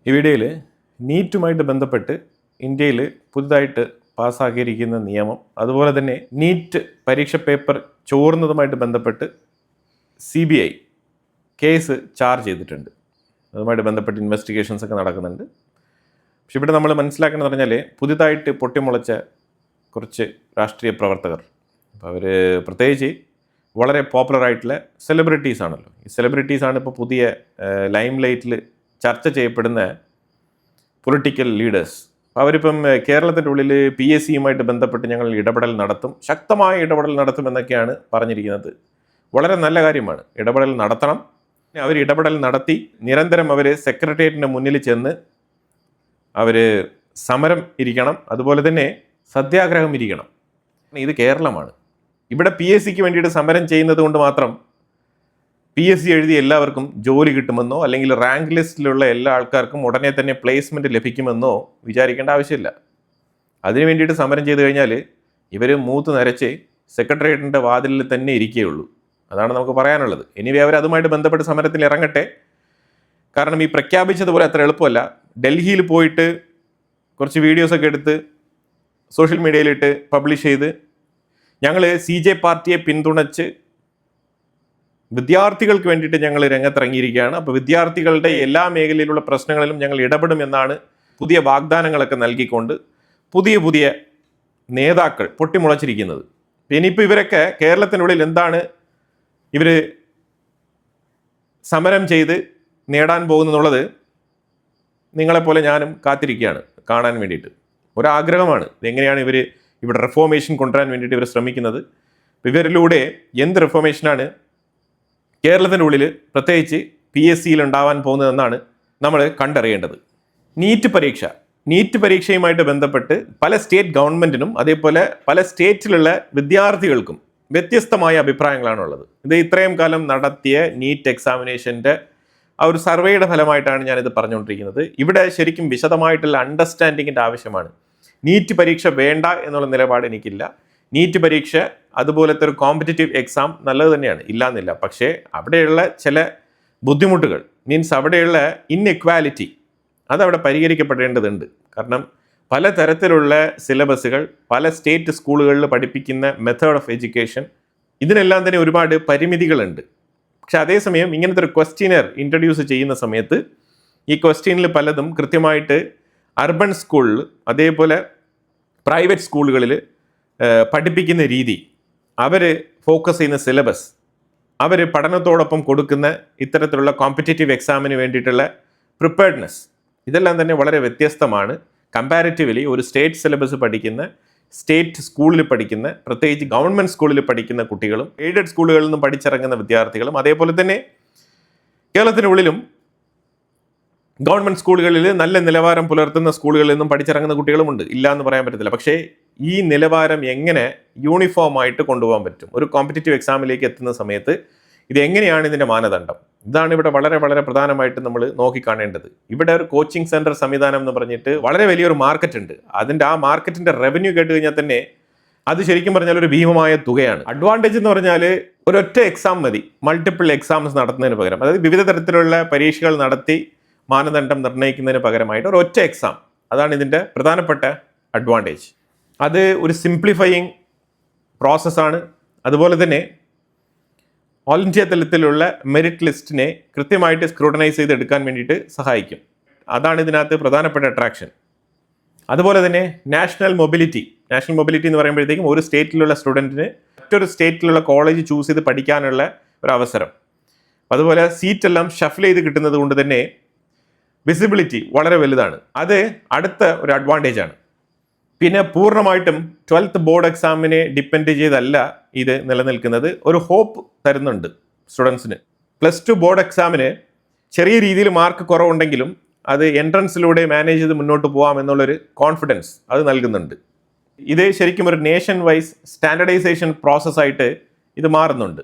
ഈ വീഡിയോയിൽ നീറ്റുമായിട്ട് ബന്ധപ്പെട്ട് ഇന്ത്യയിൽ പുതുതായിട്ട് പാസ്സാക്കിയിരിക്കുന്ന നിയമം, അതുപോലെ തന്നെ നീറ്റ് പരീക്ഷ പേപ്പർ ചോർന്നതുമായിട്ട് ബന്ധപ്പെട്ട് CBI കേസ് ചാർജ് ചെയ്തിട്ടുണ്ട്. അതുമായിട്ട് ബന്ധപ്പെട്ട് ഇൻവെസ്റ്റിഗേഷൻസ് ഒക്കെ നടക്കുന്നുണ്ട്. പക്ഷെ ഇവിടെ നമ്മൾ മനസ്സിലാക്കണമെന്ന് പറഞ്ഞാൽ പുതുതായിട്ട് പൊട്ടിമുളച്ച കുറച്ച് രാഷ്ട്രീയ പ്രവർത്തകർ, അപ്പോൾ അവർ പ്രത്യേകിച്ച് വളരെ പോപ്പുലറായിട്ടുള്ള സെലിബ്രിറ്റീസ് ആണല്ലോ. ഈ സെലിബ്രിറ്റീസാണ് ഇപ്പോൾ പുതിയ ലൈം ലൈറ്റിൽ ചർച്ച ചെയ്യപ്പെടുന്ന പൊളിറ്റിക്കൽ ലീഡേഴ്സ്. അവരിപ്പം കേരളത്തിൻ്റെ ഉള്ളിൽ PSCയുമായിട്ട് ബന്ധപ്പെട്ട് ഞങ്ങൾ ഇടപെടൽ നടത്തും, ശക്തമായ ഇടപെടൽ നടത്തുമെന്നൊക്കെയാണ് പറഞ്ഞിരിക്കുന്നത്. വളരെ നല്ല കാര്യമാണ്, ഇടപെടൽ നടത്തണം. അവർ ഇടപെടൽ നടത്തി നിരന്തരം അവർ സെക്രട്ടേറിയറ്റിൻ്റെ മുന്നിൽ ചെന്ന് അവർ സമരം ഇരിക്കണം, അതുപോലെ തന്നെ സത്യാഗ്രഹം ഇരിക്കണം. ഇത് കേരളമാണ്. ഇവിടെ PSCക്ക് വേണ്ടിയിട്ട് സമരം ചെയ്യുന്നത് കൊണ്ട് മാത്രം PSC എഴുതിയ എല്ലാവർക്കും ജോലി കിട്ടുമെന്നോ അല്ലെങ്കിൽ റാങ്ക് ലിസ്റ്റിലുള്ള എല്ലാ ആൾക്കാർക്കും ഉടനെ തന്നെ പ്ലേസ്മെൻറ്റ് ലഭിക്കുമെന്നോ വിചാരിക്കേണ്ട ആവശ്യമില്ല. അതിനു വേണ്ടിയിട്ട് സമരം ചെയ്തു കഴിഞ്ഞാൽ ഇവർ മൂത്ത് നരച്ച് സെക്രട്ടേറിയറ്റിൻ്റെ വാതിലിൽ തന്നെ ഇരിക്കുകയുള്ളൂ. അതാണ് നമുക്ക് പറയാനുള്ളത്. ഇനി അവർ അതുമായിട്ട് ബന്ധപ്പെട്ട് സമരത്തിൽ ഇറങ്ങട്ടെ. കാരണം ഈ പ്രഖ്യാപിച്ചതുപോലെ അത്ര എളുപ്പമല്ല. ഡൽഹിയിൽ പോയിട്ട് കുറച്ച് വീഡിയോസൊക്കെ എടുത്ത് സോഷ്യൽ മീഡിയയിലിട്ട് പബ്ലിഷ് ചെയ്ത് ഞങ്ങൾ CJ പാർട്ടിയെ പിന്തുണച്ച് വിദ്യാർത്ഥികൾക്ക് വേണ്ടിയിട്ട് ഞങ്ങൾ രംഗത്തിറങ്ങിയിരിക്കുകയാണ്, അപ്പോൾ വിദ്യാർത്ഥികളുടെ എല്ലാ മേഖലയിലുള്ള പ്രശ്നങ്ങളിലും ഞങ്ങൾ ഇടപെടുമെന്നാണ് പുതിയ വാഗ്ദാനങ്ങളൊക്കെ നൽകിക്കൊണ്ട് പുതിയ നേതാക്കൾ പൊട്ടിമുളച്ചിരിക്കുന്നത്. ഇനിയിപ്പോൾ ഇവരൊക്കെ കേരളത്തിനുള്ളിൽ എന്താണ് ഇവർ സമരം ചെയ്ത് നേടാൻ പോകുന്നതെന്നുള്ളത് നിങ്ങളെപ്പോലെ ഞാനും കാത്തിരിക്കുകയാണ് കാണാൻ വേണ്ടിയിട്ട്. ഒരാഗ്രഹമാണ് എങ്ങനെയാണ് ഇവർ ഇവിടെ റിഫോർമേഷൻ കൊണ്ടുവരാൻ വേണ്ടിയിട്ട് ഇവർ ശ്രമിക്കുന്നത്. ഇവരിലൂടെ എന്ത് റിഫോർമേഷനാണ് കേരളത്തിൻ്റെ ഉള്ളിൽ പ്രത്യേകിച്ച് PSCയിൽ ഉണ്ടാവാൻ പോകുന്നതെന്നാണ് നമ്മൾ കണ്ടറിയേണ്ടത്. നീറ്റ് പരീക്ഷയുമായിട്ട് ബന്ധപ്പെട്ട് പല സ്റ്റേറ്റ് ഗവൺമെൻറ്റിനും അതേപോലെ പല സ്റ്റേറ്റിലുള്ള വിദ്യാർത്ഥികൾക്കും വ്യത്യസ്തമായ അഭിപ്രായങ്ങളാണുള്ളത്. ഇത് ഇത്രയും കാലം നടത്തിയ നീറ്റ് എക്സാമിനേഷൻ്റെ ആ ഒരു സർവേയുടെ ഫലമായിട്ടാണ് ഞാനിത് പറഞ്ഞുകൊണ്ടിരിക്കുന്നത്. ഇവിടെ ശരിക്കും വിശദമായിട്ടുള്ള അണ്ടർസ്റ്റാൻഡിങ്ങിൻ്റെ ആവശ്യമാണ്. നീറ്റ് പരീക്ഷ വേണ്ട എന്നുള്ള നിലപാട് എനിക്കില്ല. നീറ്റ് പരീക്ഷ അതുപോലത്തെ ഒരു കോമ്പറ്റേറ്റീവ് എക്സാം നല്ലത് തന്നെയാണ്, ഇല്ലയെന്നില്ല. പക്ഷേ അവിടെയുള്ള ചില ബുദ്ധിമുട്ടുകൾ, മീൻസ് അവിടെയുള്ള ഇൻഇക്വാലിറ്റി, അതവിടെ പരിഹരിക്കപ്പെടേണ്ടതുണ്ട്. കാരണം പലതരത്തിലുള്ള സിലബസുകൾ, പല സ്റ്റേറ്റ് സ്കൂളുകളിൽ പഠിപ്പിക്കുന്ന മെത്തേഡ് ഓഫ് എഡ്യൂക്കേഷൻ, ഇതിനെല്ലാം തന്നെ ഒരുപാട് പരിമിതികളുണ്ട്. പക്ഷെ അതേസമയം ഇങ്ങനത്തെ ഒരു ക്വസ്റ്റ്യനർ ഇൻട്രൊഡ്യൂസ് ചെയ്യുന്ന സമയത്ത് ഈ ക്വസ്റ്റ്യനിൽ പലതും കൃത്യമായിട്ട് അർബൻ സ്കൂളിൽ അതേപോലെ പ്രൈവറ്റ് സ്കൂളുകളിൽ പഠിപ്പിക്കുന്ന രീതി, അവർ ഫോക്കസ് ചെയ്യുന്ന സിലബസ്, അവർ പഠനത്തോടൊപ്പം കൊടുക്കുന്ന ഇത്തരത്തിലുള്ള കോമ്പറ്റേറ്റീവ് എക്സാമിന് വേണ്ടിയിട്ടുള്ള പ്രിപ്പയർഡ്നെസ്, ഇതെല്ലാം തന്നെ വളരെ വ്യത്യസ്തമാണ്. കമ്പാരിറ്റീവ്ലി ഒരു സ്റ്റേറ്റ് സിലബസ് പഠിക്കുന്ന, സ്റ്റേറ്റ് സ്കൂളിൽ പഠിക്കുന്ന, പ്രത്യേകിച്ച് ഗവൺമെൻറ് സ്കൂളിൽ പഠിക്കുന്ന കുട്ടികളും എയ്ഡഡ് സ്കൂളുകളിൽ നിന്നും പഠിച്ചിറങ്ങുന്ന വിദ്യാർത്ഥികളും അതേപോലെ തന്നെ കേരളത്തിനുള്ളിലും ഗവൺമെൻറ് സ്കൂളുകളിൽ നല്ല നിലവാരം പുലർത്തുന്ന സ്കൂളുകളിൽ നിന്നും പഠിച്ചിറങ്ങുന്ന കുട്ടികളുമുണ്ട്, ഇല്ല എന്ന് പറയാൻ പറ്റത്തില്ല. പക്ഷേ ഈ നിലവാരം എങ്ങനെ യൂണിഫോം ആയിട്ട് കൊണ്ടുപോകാൻ പറ്റും? ഒരു കോമ്പറ്റേറ്റീവ് എക്സാമിലേക്ക് എത്തുന്ന സമയത്ത് ഇത് എങ്ങനെയാണ് ഇതിൻ്റെ മാനദണ്ഡം? ഇതാണ് ഇവിടെ വളരെ വളരെ പ്രധാനമായിട്ട് നമ്മൾ നോക്കിക്കാണേണ്ടത്. ഇവിടെ ഒരു കോച്ചിങ് സെൻറ്റർ സംവിധാനം എന്ന് പറഞ്ഞിട്ട് വളരെ വലിയൊരു മാർക്കറ്റ് ഉണ്ട്. ആ മാർക്കറ്റിൻ്റെ റവന്യൂ കേട്ട് കഴിഞ്ഞാൽ തന്നെ അത് ശരിക്കും പറഞ്ഞാൽ ഒരു ഭീമമായ തുകയാണ്. അഡ്വാൻറ്റേജ് എന്ന് പറഞ്ഞാൽ ഒരൊറ്റ എക്സാം മതി മൾട്ടിപ്പിൾ എക്സാംസ് നടത്തുന്നതിന് പകരം, അതായത് വിവിധ തരത്തിലുള്ള പരീക്ഷകൾ നടത്തി മാനദണ്ഡം നിർണ്ണയിക്കുന്നതിന് പകരമായിട്ട് ഒരൊറ്റ എക്സാം, അതാണ് ഇതിൻ്റെ പ്രധാനപ്പെട്ട അഡ്വാൻറ്റേജ്. അത് ഒരു സിംപ്ലിഫയിങ് പ്രോസസ്സാണ്. അതുപോലെ തന്നെ ഓൾ ഇന്ത്യ തലത്തിലുള്ള മെറിറ്റ് ലിസ്റ്റിനെ കൃത്യമായിട്ട് സ്ക്രൂട്ടനൈസ് ചെയ്തെടുക്കാൻ വേണ്ടിയിട്ട് സഹായിക്കും. അതാണ് ഇതിനകത്ത് പ്രധാനപ്പെട്ട അട്രാക്ഷൻ. അതുപോലെ തന്നെ നാഷണൽ മൊബിലിറ്റി എന്ന് പറയുമ്പോഴത്തേക്കും ഒരു സ്റ്റേറ്റിലുള്ള സ്റ്റുഡൻറ്റിന് മറ്റൊരു സ്റ്റേറ്റിലുള്ള കോളേജ് ചൂസ് ചെയ്ത് പഠിക്കാനുള്ള ഒരു അവസരം. അതുപോലെ സീറ്റെല്ലാം ഷഫിൽ ചെയ്ത് കിട്ടുന്നത് കൊണ്ട് തന്നെ വിസിബിലിറ്റി വളരെ വലുതാണ്. അത് അടുത്ത ഒരു അഡ്വാൻറ്റേജ് ആണ്. പിന്നെ പൂർണ്ണമായിട്ടും 12th ബോർഡ് എക്സാമിനെ ഡിപ്പെൻഡ് ചെയ്തല്ല ഇത് നിലനിൽക്കുന്നത്. ഒരു ഹോപ്പ് തരുന്നുണ്ട് സ്റ്റുഡൻസിന്. +2 ബോർഡ് എക്സാമിന് ചെറിയ രീതിയിൽ മാർക്ക് കുറവുണ്ടെങ്കിലും അത് എൻട്രൻസിലൂടെ മാനേജ് ചെയ്ത് മുന്നോട്ട് പോകാം എന്നുള്ളൊരു കോൺഫിഡൻസ് അത് നൽകുന്നുണ്ട്. ഇത് ശരിക്കും ഒരു നേഷൻ വൈസ് സ്റ്റാൻഡർഡൈസേഷൻ പ്രോസസ്സായിട്ട് ഇത് മാറുന്നുണ്ട്.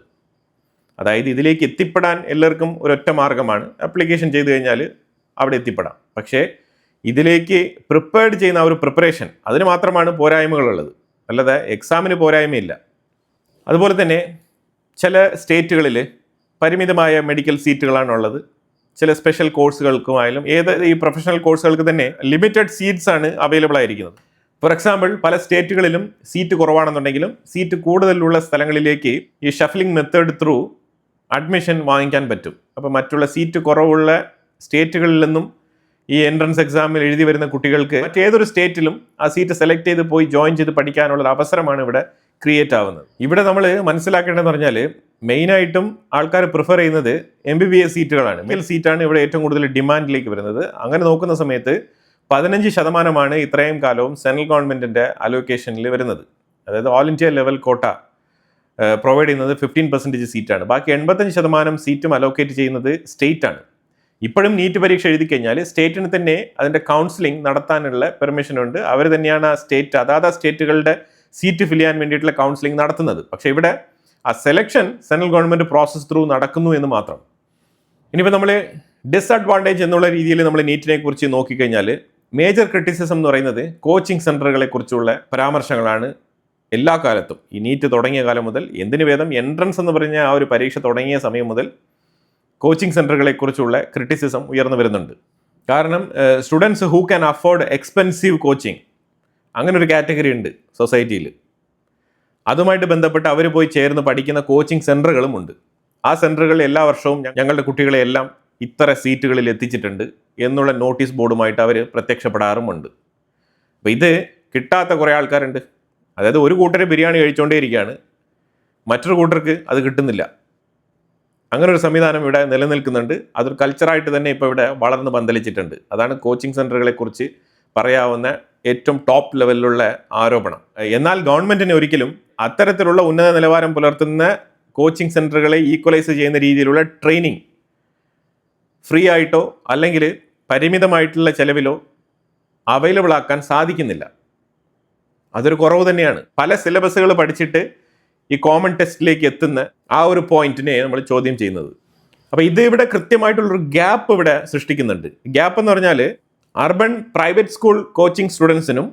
അതായത് ഇതിലേക്ക് എത്തിപ്പെടാൻ എല്ലാവർക്കും ഒരൊറ്റ മാർഗമാണ്, ആപ്ലിക്കേഷൻ ചെയ്ത് കഴിഞ്ഞാൽ അവിടെ എത്തിപ്പെടാം. പക്ഷേ ഇതിലേക്ക് പ്രിപ്പയർഡ് ചെയ്യുന്ന ഒരു പ്രിപ്പറേഷൻ, അതിന് മാത്രമാണ് പോരായ്മകളുള്ളത്, അല്ലാതെ എക്സാമിന് പോരായ്മയില്ല. അതുപോലെ തന്നെ ചില സ്റ്റേറ്റുകളിൽ പരിമിതമായ മെഡിക്കൽ സീറ്റുകളാണുള്ളത്, ചില സ്പെഷ്യൽ കോഴ്സുകൾക്കുമായാലും ഈ പ്രൊഫഷണൽ കോഴ്സുകൾക്ക് തന്നെ ലിമിറ്റഡ് സീറ്റ്സ് ആണ് അവൈലബിൾ ആയിരിക്കുന്നത്. ഫോർ എക്സാമ്പിൾ, പല സ്റ്റേറ്റുകളിലും സീറ്റ് കുറവാണെന്നുണ്ടെങ്കിലും സീറ്റ് കൂടുതലുള്ള സ്ഥലങ്ങളിലേക്ക് ഈ ഷഫ്ലിംഗ് മെത്തേഡ് ത്രൂ അഡ്മിഷൻ വാങ്ങിക്കാൻ പറ്റും. അപ്പോൾ മറ്റുള്ള സീറ്റ് കുറവുള്ള സ്റ്റേറ്റുകളിൽ നിന്നും ഈ എൻട്രൻസ് എക്സാമിൽ എഴുതി വരുന്ന കുട്ടികൾക്ക് മറ്റേതൊരു സ്റ്റേറ്റിലും ആ സീറ്റ് സെലക്ട് ചെയ്ത് പോയി ജോയിൻ ചെയ്ത് പഠിക്കാനുള്ള അവസരമാണ് ഇവിടെ ക്രിയേറ്റ് ആവുന്നത്. ഇവിടെ നമ്മൾ മനസ്സിലാക്കേണ്ടതെന്ന് പറഞ്ഞാൽ മെയിനായിട്ടും ആൾക്കാർ പ്രിഫർ ചെയ്യുന്നത് MBBS സീറ്റുകളാണ്. സീറ്റാണ് ഇവിടെ ഏറ്റവും കൂടുതൽ ഡിമാൻഡിലേക്ക് വരുന്നത്. അങ്ങനെ നോക്കുന്ന സമയത്ത് 15% ഇത്രയും കാലവും സെൻട്രൽ ഗവൺമെൻറ്റിൻ്റെ അലോക്കേഷനിൽ വരുന്നത്. അതായത് ഓൾ ഇന്ത്യ ലെവൽ കോട്ട പ്രൊവൈഡ് ചെയ്യുന്നത് 15% സീറ്റാണ്. ബാക്കി 85% സീറ്റും അലോക്കേറ്റ് ചെയ്യുന്നത് സ്റ്റേറ്റ് ആണ്. ഇപ്പോഴും നീറ്റ് പരീക്ഷ എഴുതി കഴിഞ്ഞാൽ സ്റ്റേറ്റിന് തന്നെ അതിൻ്റെ കൗൺസിലിംഗ് നടത്താനുള്ള പെർമിഷൻ ഉണ്ട്. അവർ തന്നെയാണ് ആ അതാത് സ്റ്റേറ്റുകളുടെ സീറ്റ് ഫിൽ ചെയ്യാൻ വേണ്ടിയിട്ടുള്ള കൗൺസിലിംഗ് നടത്തുന്നത്. പക്ഷേ ഇവിടെ ആ selection central government process through നടക്കുന്നു എന്ന് മാത്രം. ഇനിയിപ്പോൾ നമ്മൾ ഡിസ്അഡ്വാൻറ്റേജ് എന്നുള്ള രീതിയിൽ നമ്മൾ നീറ്റിനെ കുറിച്ച് നോക്കിക്കഴിഞ്ഞാൽ മേജർ ക്രിറ്റിസിസം എന്ന് പറയുന്നത് കോച്ചിങ് സെൻറ്ററുകളെ കുറിച്ചുള്ള പരാമർശങ്ങളാണ്. എല്ലാ കാലത്തും ഈ നീറ്റ് തുടങ്ങിയ കാലം മുതൽ, എന്തിനു വേദം എൻട്രൻസ് എന്ന് പറഞ്ഞ ആ ഒരു പരീക്ഷ തുടങ്ങിയ സമയം മുതൽ കോച്ചിങ് സെൻറ്ററുകളെ കുറിച്ചുള്ള ക്രിറ്റിസിസം ഉയർന്നു വരുന്നുണ്ട്. കാരണം students who can afford expensive coaching, അങ്ങനെ ഒരു കാറ്റഗറി ഉണ്ട് സൊസൈറ്റിയിൽ. അതുമായിട്ട് ബന്ധപ്പെട്ട് അവർ പോയി ചേർന്ന് പഠിക്കുന്ന കോച്ചിങ് സെൻറ്ററുകളും ഉണ്ട്. ആ സെൻറ്ററുകൾ എല്ലാ വർഷവും ഞങ്ങളുടെ കുട്ടികളെ എല്ലാം ഇത്ര സീറ്റുകളിൽ എത്തിച്ചിട്ടുണ്ട് എന്നുള്ള നോട്ടീസ് ബോർഡുമായിട്ട് അവർ പ്രത്യക്ഷപ്പെടാറുമുണ്ട്. അപ്പോൾ ഇത് കിട്ടാത്ത കുറേ ആൾക്കാരുണ്ട്. അതായത് ഒരു കൂട്ടർ ബിരിയാണി കഴിച്ചുകൊണ്ടേയിരിക്കുകയാണ്, മറ്റൊരു കൂട്ടർക്ക് അത് കിട്ടുന്നില്ല. അങ്ങനെ ഒരു സംവിധാനം ഇവിടെ നിലനിൽക്കുന്നുണ്ട്. അതൊരു കൾച്ചറായിട്ട് തന്നെ ഇപ്പോൾ ഇവിടെ വളർന്ന് പന്തലിച്ചിട്ടുണ്ട്. അതാണ് കോച്ചിങ് സെൻറ്ററുകളെ കുറിച്ച് പറയാവുന്ന ഏറ്റവും ടോപ്പ് ലെവലിലുള്ള ആരോപണം. എന്നാൽ ഗവൺമെൻറ്റിന് ഒരിക്കലും അത്തരത്തിലുള്ള ഉന്നത നിലവാരം പുലർത്തുന്ന കോച്ചിങ് സെൻറ്ററുകളെ ഈക്വലൈസ് ചെയ്യുന്ന രീതിയിലുള്ള ട്രെയിനിങ് ഫ്രീ ആയിട്ടോ അല്ലെങ്കിൽ പരിമിതമായിട്ടുള്ള ചെലവിലോ അവൈലബിൾ ആക്കാൻ സാധിക്കുന്നില്ല. അതൊരു കുറവ് തന്നെയാണ്. പല സിലബസുകൾ പഠിച്ചിട്ട് ഈ കോമൺ ടെസ്റ്റിലേക്ക് എത്തുന്ന ആ ഒരു പോയിന്റിനെ നമ്മൾ ചോദ്യം ചെയ്യുന്നത്. അപ്പോൾ ഇത് ഇവിടെ കൃത്യമായിട്ടുള്ളൊരു ഗ്യാപ്പ് ഇവിടെ സൃഷ്ടിക്കുന്നുണ്ട്. ഗ്യാപ്പ് എന്ന് പറഞ്ഞാൽ അർബൻ പ്രൈവറ്റ് സ്കൂൾ കോച്ചിങ് സ്റ്റുഡൻസിനും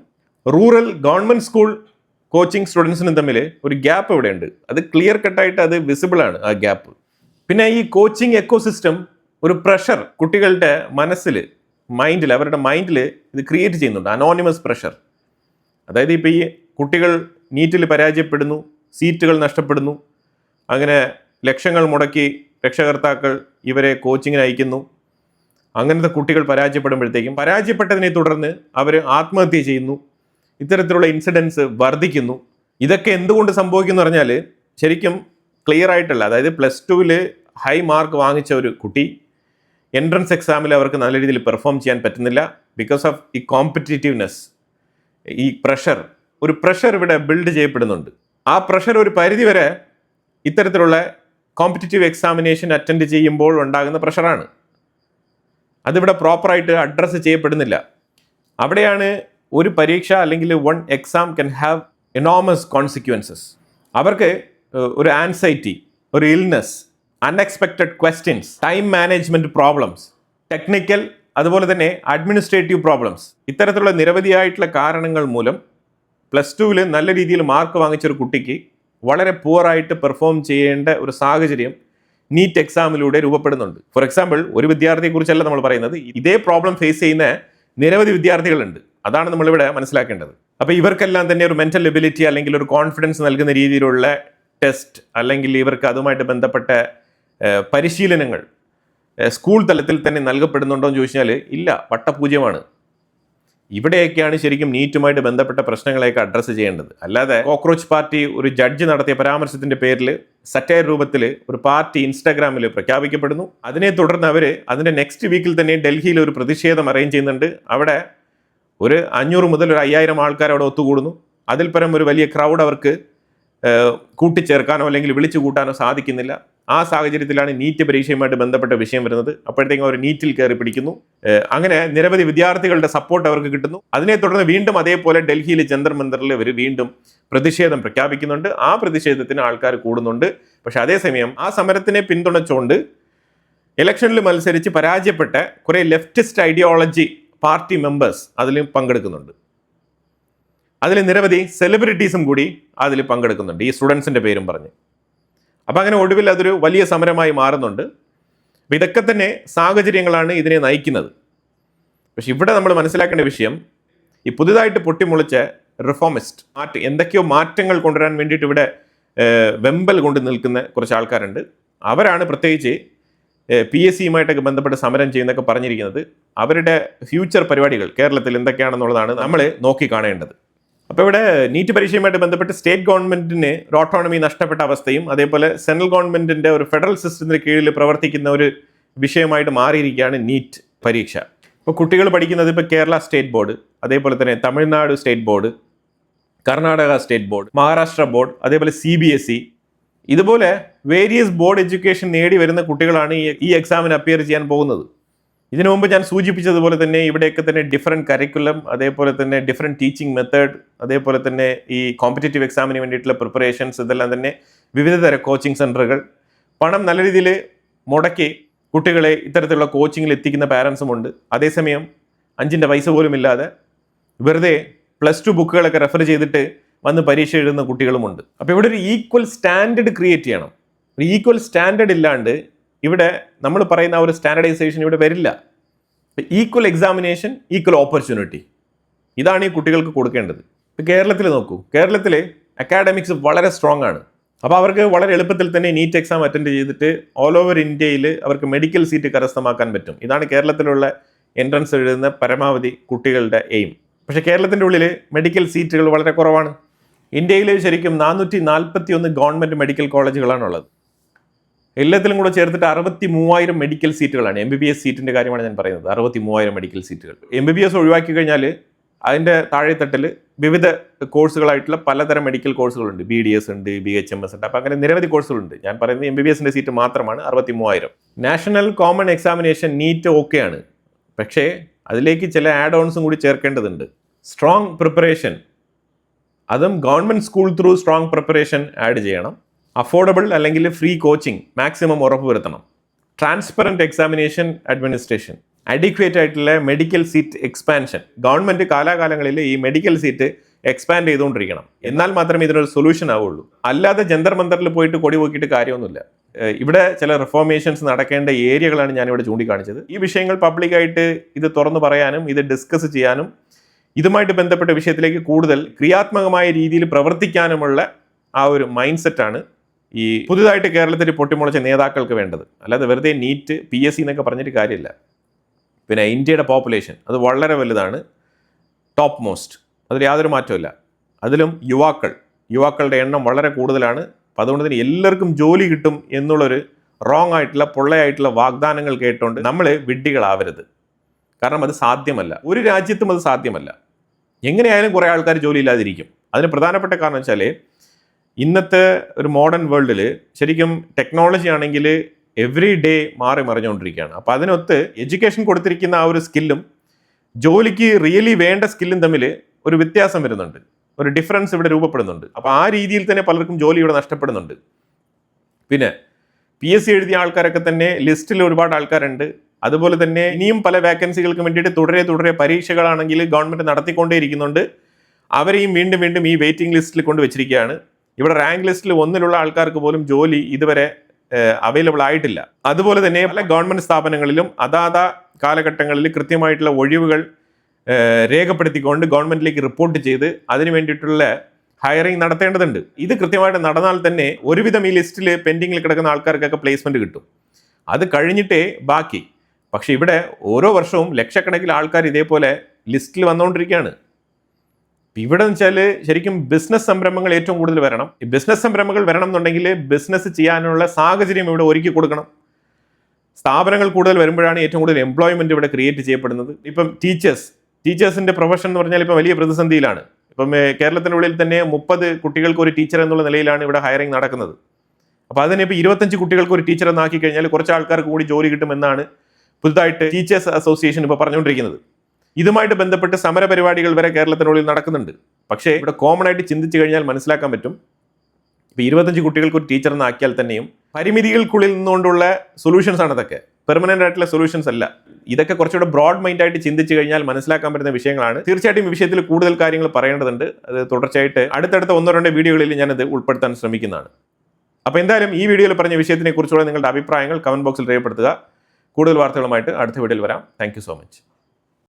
റൂറൽ ഗവൺമെൻറ് സ്കൂൾ കോച്ചിങ് സ്റ്റുഡൻസിനും തമ്മിൽ ഒരു ഗ്യാപ്പ് ഇവിടെ ഉണ്ട്. അത് ക്ലിയർ കട്ടായിട്ട് അത് വിസിബിൾ ആണ് ആ ഗ്യാപ്പ്. പിന്നെ ഈ കോച്ചിങ് എക്കോസിസ്റ്റം ഒരു പ്രഷർ കുട്ടികളുടെ മൈൻഡിൽ അവരുടെ മൈൻഡിൽ ഇത് ക്രിയേറ്റ് ചെയ്യുന്നുണ്ട്, അനോണിമസ് പ്രഷർ. അതായത് ഇപ്പോൾ ഈ കുട്ടികൾ നീറ്റിൽ പരാജയപ്പെടുന്നു, സീറ്റുകൾ നഷ്ടപ്പെടുന്നു, അങ്ങനെ ലക്ഷങ്ങൾ മുടക്കി രക്ഷകർത്താക്കൾ ഇവരെ കോച്ചിങ്ങിന് അയക്കുന്നു. അങ്ങനത്തെ കുട്ടികൾ പരാജയപ്പെട്ടതിനെ തുടർന്ന് അവർ ആത്മഹത്യ ചെയ്യുന്നു. ഇത്തരത്തിലുള്ള ഇൻസിഡൻസ് വർദ്ധിക്കുന്നു. ഇതൊക്കെ എന്തുകൊണ്ട് സംഭവിക്കുന്നു പറഞ്ഞാൽ ശരിക്കും ക്ലിയർ ആയിട്ടല്ല. അതായത് +2 ഹൈ മാർക്ക് വാങ്ങിച്ച ഒരു കുട്ടി എൻട്രൻസ് എക്സാമിൽ അവർക്ക് നല്ല രീതിയിൽ പെർഫോം ചെയ്യാൻ പറ്റുന്നില്ല. ബിക്കോസ് ഓഫ് ഈ കോമ്പറ്റീറ്റീവ്നെസ്, ഈ പ്രഷർ ഇവിടെ ബിൽഡ് ചെയ്യപ്പെടുന്നുണ്ട്. ആ പ്രഷർ ഒരു പരിധിവരെ ഇത്തരത്തിലുള്ള കോമ്പറ്റീറ്റീവ് എക്സാമിനേഷൻ അറ്റൻഡ് ചെയ്യുമ്പോൾ ഉണ്ടാകുന്ന പ്രഷറാണ്. അതിവിടെ പ്രോപ്പറായിട്ട് അഡ്രസ്സ് ചെയ്യപ്പെടുന്നില്ല. അവിടെയാണ് ഒരു പരീക്ഷ അല്ലെങ്കിൽ one exam can have enormous consequences. അവർക്ക് ഒരു ആൻസൈറ്റി, ഒരു illness, unexpected questions, time management problems, technical അതുപോലെ തന്നെ അഡ്മിനിസ്ട്രേറ്റീവ് പ്രോബ്ലംസ്, ഇത്തരത്തിലുള്ള നിരവധിയായിട്ടുള്ള കാരണങ്ങൾ മൂലം +2 നല്ല രീതിയിൽ മാർക്ക് വാങ്ങിച്ചൊരു കുട്ടിക്ക് വളരെ പുവറായിട്ട് പെർഫോം ചെയ്യേണ്ട ഒരു സാഹചര്യം നീറ്റ് എക്സാമിലൂടെ രൂപപ്പെടുന്നുണ്ട്. ഫോർ എക്സാമ്പിൾ, ഒരു വിദ്യാർത്ഥിയെക്കുറിച്ചല്ല നമ്മൾ പറയുന്നത്, ഇതേ പ്രോബ്ലം ഫേസ് ചെയ്യുന്ന നിരവധി വിദ്യാർത്ഥികളുണ്ട്. അതാണ് നമ്മളിവിടെ മനസ്സിലാക്കേണ്ടത്. അപ്പോൾ ഇവർക്കെല്ലാം തന്നെ ഒരു മെൻ്റൽ എബിലിറ്റി അല്ലെങ്കിൽ ഒരു കോൺഫിഡൻസ് നൽകുന്ന രീതിയിലുള്ള ടെസ്റ്റ് അല്ലെങ്കിൽ ഇവർക്ക് അതുമായിട്ട് ബന്ധപ്പെട്ട പരിശീലനങ്ങൾ സ്കൂൾ തലത്തിൽ തന്നെ നൽകപ്പെടുന്നുണ്ടോ എന്ന് ചോദിച്ചാൽ ഇല്ല, വട്ടപൂജ്യമാണ്. ഇവിടെയൊക്കെയാണ് ശരിക്കും നീറ്റുമായിട്ട് ബന്ധപ്പെട്ട പ്രശ്നങ്ങളെയൊക്കെ അഡ്രസ്സ് ചെയ്യേണ്ടത്. അല്ലാതെ കോക്രോച്ച് പാർട്ടി ഒരു ജഡ്ജ് നടത്തിയ പരാമർശത്തിൻ്റെ പേരിൽ സറ്റയർ രൂപത്തിൽ ഒരു പാർട്ടി ഇൻസ്റ്റാഗ്രാമിൽ പ്രഖ്യാപിക്കപ്പെടുന്നു. അതിനെ തുടർന്ന് അവർ അതിൻ്റെ നെക്സ്റ്റ് വീക്കിൽ തന്നെ ഡൽഹിയിൽ ഒരു പ്രതിഷേധം അറേഞ്ച് ചെയ്യുന്നുണ്ട്. അവിടെ ഒരു 500 മുതൽ ഒരു 5000 ആൾക്കാർ അവിടെ ഒത്തുകൂടുന്നു. അതിൽ പരം ഒരു വലിയ ക്രൗഡ് അവർക്ക് കൂട്ടിച്ചേർക്കാനോ അല്ലെങ്കിൽ വിളിച്ചു കൂട്ടാനോ സാധിക്കുന്നില്ല. ആ സാഹചര്യത്തിലാണ് നീറ്റ് പരീക്ഷയുമായിട്ട് ബന്ധപ്പെട്ട വിഷയം വരുന്നത്. അപ്പോഴത്തേക്കും അവർ നീറ്റിൽ കയറി പിടിക്കുന്നു. അങ്ങനെ നിരവധി വിദ്യാർത്ഥികളുടെ സപ്പോർട്ട് അവർക്ക് കിട്ടുന്നു. അതിനെ തുടർന്ന് വീണ്ടും അതേപോലെ ഡൽഹിയിൽ ജന്തർ മന്ദറിൽ അവർ വീണ്ടും പ്രതിഷേധം പ്രഖ്യാപിക്കുന്നുണ്ട്. ആ പ്രതിഷേധത്തിന് ആൾക്കാർ കൂടുന്നുണ്ട്. പക്ഷെ അതേസമയം ആ സമരത്തിനെ പിന്തുണച്ചുകൊണ്ട് ഇലക്ഷനിൽ മത്സരിച്ച് പരാജയപ്പെട്ട കുറേ ലെഫ്റ്റിസ്റ്റ് ഐഡിയോളജി പാർട്ടി മെമ്പേഴ്സ് അതിൽ പങ്കെടുക്കുന്നുണ്ട്. അതിൽ നിരവധി സെലിബ്രിറ്റീസും കൂടി അതിൽ പങ്കെടുക്കുന്നുണ്ട്, ഈ സ്റ്റുഡൻസിൻ്റെ പേരും പറഞ്ഞ്. അപ്പം അങ്ങനെ ഒടുവിൽ അതൊരു വലിയ സമരമായി മാറുന്നുണ്ട്. അപ്പോൾ ഇതൊക്കെ തന്നെ സാഹചര്യങ്ങളാണ് ഇതിനെ നയിക്കുന്നത്. പക്ഷെ ഇവിടെ നമ്മൾ മനസ്സിലാക്കേണ്ട വിഷയം, ഈ പുതുതായിട്ട് പൊട്ടിമുളിച്ച റിഫോമിസ്റ്റ് എന്തൊക്കെയോ മാറ്റങ്ങൾ കൊണ്ടുവരാൻ വേണ്ടിയിട്ട് ഇവിടെ വെമ്പൽ കൊണ്ട് നിൽക്കുന്ന കുറച്ച് ആൾക്കാരുണ്ട്. അവരാണ് പ്രത്യേകിച്ച് PSCയുമായിട്ടൊക്കെ ബന്ധപ്പെട്ട് സമരം ചെയ്യുന്നതൊക്കെ പറഞ്ഞിരിക്കുന്നത്. അവരുടെ ഫ്യൂച്ചർ പരിപാടികൾ കേരളത്തിൽ എന്തൊക്കെയാണെന്നുള്ളതാണ് നമ്മൾ നോക്കി കാണേണ്ടത്. അപ്പോൾ ഇവിടെ നീറ്റ് പരീക്ഷയുമായിട്ട് ബന്ധപ്പെട്ട് സ്റ്റേറ്റ് ഗവൺമെന്റിന് ഒരു ഓട്ടോണമി നഷ്ടപ്പെട്ട അവസ്ഥയും അതേപോലെ സെൻട്രൽ ഗവൺമെന്റിന്റെ ഒരു ഫെഡറൽ സിസ്റ്റത്തിന് കീഴിൽ പ്രവർത്തിക്കുന്ന ഒരു വിഷയമായിട്ട് മാറിയിരിക്കുകയാണ് നീറ്റ് പരീക്ഷ. ഇപ്പോൾ കുട്ടികൾ പഠിക്കുന്നത് ഇപ്പോൾ കേരള സ്റ്റേറ്റ് ബോർഡ്, അതേപോലെ തന്നെ Tamil Nadu state board, Karnataka state board, Maharashtra board, അതേപോലെ CBSE, ഇതുപോലെ വേരിയസ് ബോർഡ് എഡ്യൂക്കേഷൻ നേടി വരുന്ന കുട്ടികളാണ് ഈ എക്സാമിന് അപ്പിയർ ചെയ്യാൻ പോകുന്നത്. ഇതിനു മുമ്പ് ഞാൻ സൂചിപ്പിച്ചതുപോലെ തന്നെ ഇവിടെയൊക്കെ തന്നെ ഡിഫറെൻറ്റ് കരിക്കുലം, അതേപോലെ തന്നെ ഡിഫറെൻറ്റ് ടീച്ചിങ് മെത്തേഡ്, അതേപോലെ തന്നെ ഈ കോമ്പറ്റേറ്റീവ് എക്സാമിന് വേണ്ടിയിട്ടുള്ള പ്രിപ്പറേഷൻസ്, ഇതെല്ലാം തന്നെ വിവിധ തരം കോച്ചിങ് സെൻറ്ററുകൾ, പണം നല്ല രീതിയിൽ മുടക്കി കുട്ടികളെ ഇത്തരത്തിലുള്ള കോച്ചിങ്ങിൽ എത്തിക്കുന്ന പാരൻസും ഉണ്ട്. അതേസമയം 5 പൈസ പോലും ഇല്ലാതെ വെറുതെ +2 ബുക്കുകളൊക്കെ റെഫർ ചെയ്തിട്ട് വന്ന് പരീക്ഷ എഴുതുന്ന കുട്ടികളുമുണ്ട്. അപ്പോൾ ഇവിടെ ഒരു ഈക്വൽ സ്റ്റാൻഡേർഡ് ക്രിയേറ്റ് ചെയ്യണം. ഒരു ഈക്വൽ സ്റ്റാൻഡേർഡ് ഇല്ലാണ്ട് ഇവിടെ നമ്മൾ പറയുന്ന ഒരു സ്റ്റാൻഡർഡൈസേഷൻ ഇവിടെ വരില്ല. ഈക്വൽ എക്സാമിനേഷൻ, ഈക്വൽ ഓപ്പർച്യൂണിറ്റി, ഇതാണ് ഈ കുട്ടികൾക്ക് കൊടുക്കേണ്ടത്. ഇപ്പോൾ കേരളത്തിൽ നോക്കൂ, കേരളത്തിൽ അക്കാഡമിക്സ് വളരെ സ്ട്രോങ് ആണ്. അപ്പോൾ അവർക്ക് വളരെ എളുപ്പത്തിൽ തന്നെ നീറ്റ് എക്സാം അറ്റൻഡ് ചെയ്തിട്ട് ഓൾ ഓവർ ഇന്ത്യയിൽ അവർക്ക് മെഡിക്കൽ സീറ്റ് കരസ്ഥമാക്കാൻ പറ്റും. ഇതാണ് കേരളത്തിലുള്ള എൻട്രൻസ് എഴുതുന്ന പരമാവധി കുട്ടികളുടെ എയിം. പക്ഷേ കേരളത്തിൻ്റെ ഉള്ളിൽ മെഡിക്കൽ സീറ്റുകൾ വളരെ കുറവാണ്. ഇന്ത്യയിൽ ശരിക്കും 441 ഗവൺമെൻറ് മെഡിക്കൽ കോളേജുകളാണുള്ളത്. എല്ലാത്തിലും കൂടെ ചേർത്തിട്ട് 63,000 മെഡിക്കൽ സീറ്റുകളാണ്. MBBS സീറ്റിൻ്റെ കാര്യമാണ് ഞാൻ പറയുന്നത്. 63,000 മെഡിക്കൽ സീറ്റുകൾ. MBBS ഒഴിവാക്കി കഴിഞ്ഞാൽ അതിൻ്റെ താഴെത്തട്ടിൽ വിവിധ കോഴ്സുകളായിട്ടുള്ള പലതരം മെഡിക്കൽ കോഴ്സുകളുണ്ട്. BDS ഉണ്ട്, BHMS ഉണ്ട്. അപ്പോൾ അങ്ങനെ നിരവധി കോഴ്സുകളുണ്ട്. ഞാൻ പറയുന്നത് MBBSൻ്റെ സീറ്റ് മാത്രമാണ് 63,000. നാഷണൽ കോമൺ എക്സാമിനേഷൻ നീറ്റ് ഓക്കെയാണ്. പക്ഷേ അതിലേക്ക് ചില ആഡ് ഓൺസും കൂടി ചേർക്കേണ്ടതുണ്ട്. സ്ട്രോങ് പ്രിപ്പറേഷൻ, അതും government school through strong preparation add ചെയ്യണം. അഫോർഡബിൾ അല്ലെങ്കിൽ ഫ്രീ കോച്ചിങ് മാക്സിമം ഉറപ്പുവരുത്തണം. ട്രാൻസ്പെറൻറ്റ് എക്സാമിനേഷൻ അഡ്മിനിസ്ട്രേഷൻ, അഡിക്വേറ്റ് ആയിട്ടുള്ള മെഡിക്കൽ സീറ്റ് എക്സ്പാൻഷൻ. ഗവൺമെൻറ് കാലാകാലങ്ങളിൽ ഈ മെഡിക്കൽ സീറ്റ് എക്സ്പാൻഡ് ചെയ്തുകൊണ്ടിരിക്കണം. എന്നാൽ മാത്രമേ ഇതിനൊരു സൊല്യൂഷൻ ആവുള്ളൂ. അല്ലാതെ ജന്തർ മന്ദറിൽ പോയിട്ട് കൊടി പോക്കിയിട്ട് കാര്യമൊന്നുമില്ല. ഇവിടെ ചില റിഫോർമേഷൻസ് നടക്കേണ്ട ഏരിയകളാണ് ഞാനിവിടെ ചൂണ്ടിക്കാണിച്ചത്. ഈ വിഷയങ്ങൾ പബ്ലിക്കായിട്ട് ഇത് തുറന്നു പറയാനും ഇത് ഡിസ്കസ് ചെയ്യാനും ഇതുമായിട്ട് ബന്ധപ്പെട്ട വിഷയത്തിലേക്ക് കൂടുതൽ ക്രിയാത്മകമായ രീതിയിൽ പ്രവർത്തിക്കാനുമുള്ള ആ ഒരു മൈൻഡ് സെറ്റാണ് ഈ പുതുതായിട്ട് കേരളത്തിൽ പൊട്ടിമുളച്ച നേതാക്കൾക്ക് വേണ്ടത്. അല്ലാതെ വെറുതെ നീറ്റ് PSC എന്നൊക്കെ പറഞ്ഞിട്ട് കാര്യമില്ല. പിന്നെ ഇന്ത്യയുടെ പോപ്പുലേഷൻ അത് വളരെ വലുതാണ്, ടോപ്പ് മോസ്റ്റ്, അതിൽ യാതൊരു മാറ്റമില്ല. അതിലും യുവാക്കളുടെ എണ്ണം വളരെ കൂടുതലാണ്. അപ്പം അതുകൊണ്ട് തന്നെ എല്ലാവർക്കും ജോലി കിട്ടും എന്നുള്ളൊരു റോങ് ആയിട്ടുള്ള പൊള്ളയായിട്ടുള്ള വാഗ്ദാനങ്ങൾ കേട്ടുകൊണ്ട് നമ്മൾ വിഡ്ഢികളാവരുത്. കാരണം അത് സാധ്യമല്ല, ഒരു രാജ്യത്തും അത് സാധ്യമല്ല. എങ്ങനെയായാലും കുറേ ആൾക്കാർ ജോലി ഇല്ലാതിരിക്കും. അതിന് പ്രധാനപ്പെട്ട കാരണം വെച്ചാൽ ഇന്നത്തെ ഒരു മോഡേൺ വേൾഡിൽ ശരിക്കും ടെക്നോളജി ആണെങ്കിൽ എവറി ഡേ മാറി മറിഞ്ഞുകൊണ്ടിരിക്കുകയാണ്. അപ്പോൾ അതിനൊത്ത് എഡ്യൂക്കേഷൻ കൊടുത്തിരിക്കുന്ന ആ ഒരു സ്കില്ലും ജോലിക്ക് റിയലി വേണ്ട സ്കില്ലും തമ്മിൽ ഒരു വ്യത്യാസം വരുന്നുണ്ട്, ഒരു ഡിഫറൻസ് ഇവിടെ രൂപപ്പെടുന്നുണ്ട്. അപ്പോൾ ആ രീതിയിൽ തന്നെ പലർക്കും ജോലി ഇവിടെ നഷ്ടപ്പെടുന്നുണ്ട്. പിന്നെ PSC എഴുതിയ ആൾക്കാരൊക്കെ തന്നെ ലിസ്റ്റിൽ ഒരുപാട് ആൾക്കാരുണ്ട്. അതുപോലെ തന്നെ ഇനിയും പല വാക്കൻസികൾക്ക് വേണ്ടിയിട്ട് തുടരെ പരീക്ഷകളാണെങ്കിൽ ഗവൺമെൻറ് നടത്തിക്കൊണ്ടേയിരിക്കുന്നുണ്ട്. അവരെയും വീണ്ടും ഈ വെയിറ്റിംഗ് ലിസ്റ്റിൽ കൊണ്ട് വെച്ചിരിക്കുകയാണ്. ഇവിടെ റാങ്ക് ലിസ്റ്റിൽ 1 ആൾക്കാർക്ക് പോലും ജോലി ഇതുവരെ അവൈലബിൾ ആയിട്ടില്ല. അതുപോലെ തന്നെ പല ഗവൺമെൻറ് സ്ഥാപനങ്ങളിലും അതാത് കാലഘട്ടങ്ങളിൽ കൃത്യമായിട്ടുള്ള ഒഴിവുകൾ രേഖപ്പെടുത്തിക്കൊണ്ട് ഗവൺമെൻറ്റിലേക്ക് റിപ്പോർട്ട് ചെയ്ത് അതിന് വേണ്ടിയിട്ടുള്ള ഹയറിംഗ് നടത്തേണ്ടതുണ്ട്. ഇത് കൃത്യമായിട്ട് നടന്നാൽ തന്നെ ഒരുവിധം ഈ ലിസ്റ്റിൽ പെൻഡിങ്ങിൽ കിടക്കുന്ന ആൾക്കാർക്കൊക്കെ പ്ലേസ്മെൻറ്റ് കിട്ടും. അത് കഴിഞ്ഞിട്ടേ ബാക്കി. പക്ഷെ ഇവിടെ ഓരോ വർഷവും ലക്ഷക്കണക്കിന് ആൾക്കാർ ഇതേപോലെ ലിസ്റ്റിൽ വന്നുകൊണ്ടിരിക്കുകയാണ്. ഇവിടെ എന്ന് വെച്ചാൽ ശരിക്കും ബിസിനസ് സംരംഭങ്ങൾ ഏറ്റവും കൂടുതൽ വരണം. ഈ ബിസിനസ് സംരംഭങ്ങൾ വരണം എന്നുണ്ടെങ്കിൽ ബിസിനസ് ചെയ്യാനുള്ള സാഹചര്യം ഇവിടെ ഒരുക്കി കൊടുക്കണം. സ്ഥാപനങ്ങൾ കൂടുതൽ വരുമ്പോഴാണ് ഏറ്റവും കൂടുതൽ എംപ്ലോയ്മെൻറ്റ് ഇവിടെ ക്രിയേറ്റ് ചെയ്യപ്പെടുന്നത്. ഇപ്പം ടീച്ചേഴ്സിൻ്റെ പ്രൊഫഷൻ എന്ന് പറഞ്ഞാൽ ഇപ്പം വലിയ പ്രതിസന്ധിയിലാണ്. ഇപ്പം കേരളത്തിനുള്ളിൽ തന്നെ 30 കുട്ടികൾക്ക് ഒരു ടീച്ചർ എന്നുള്ള നിലയിലാണ് ഇവിടെ ഹയറിംഗ് നടക്കുന്നത്. അപ്പോൾ അതിനെ ഇപ്പോൾ 25 കുട്ടികൾക്ക് ഒരു ടീച്ചർ എന്നാക്കി കഴിഞ്ഞാൽ കുറച്ച് ആൾക്കാർക്ക് കൂടി ജോലി കിട്ടുമെന്നാണ് പുതുതായിട്ട് ടീച്ചേഴ്സ് അസോസിയേഷൻ ഇപ്പോൾ പറഞ്ഞുകൊണ്ടിരിക്കുന്നത്. ഇതുമായിട്ട് ബന്ധപ്പെട്ട് സമരപരിപാടികൾ വരെ കേരളത്തിനുള്ളിൽ നടക്കുന്നുണ്ട്. പക്ഷേ ഇവിടെ കോമൺ ആയിട്ട് ചിന്തിച്ചു കഴിഞ്ഞാൽ മനസ്സിലാക്കാൻ പറ്റും, ഇപ്പോൾ 25 കുട്ടികൾക്ക് ഒരു ടീച്ചർ എന്നാക്കിയാൽ തന്നെയും പരിമിതികൾക്കുള്ളിൽ നിന്നുകൊണ്ടുള്ള സൊല്യൂഷൻസ് ആണ് ഇതൊക്കെ, പെർമനന്റ് ആയിട്ടുള്ള സൊല്യൂഷൻസ് അല്ല. ഇതൊക്കെ കുറച്ചുകൂടെ ബ്രോഡ് മൈൻഡ് ആയിട്ട് ചിന്തിച്ചു കഴിഞ്ഞാൽ മനസ്സിലാക്കാൻ പറ്റുന്ന വിഷയങ്ങളാണ്. തീർച്ചയായിട്ടും ഈ വിഷയത്തിൽ കൂടുതൽ കാര്യങ്ങൾ പറയേണ്ടതുണ്ട്. അത് തുടർച്ചയായിട്ട് അടുത്തടുത്ത 1-2 വീഡിയോകളിൽ ഞാനത് ഉൾപ്പെടുത്താൻ ശ്രമിക്കുന്നതാണ്. അപ്പോൾ എന്തായാലും ഈ വീഡിയോയിൽ പറഞ്ഞ വിഷയത്തിനെ കുറിച്ചുള്ള നിങ്ങളുടെ അഭിപ്രായങ്ങൾ കമന്റ് ബോക്സിൽ രേഖപ്പെടുത്തുക. കൂടുതൽ വാർത്തകളുമായിട്ട് അടുത്ത വീഡിയോയിൽ വരാം. Thank you so much.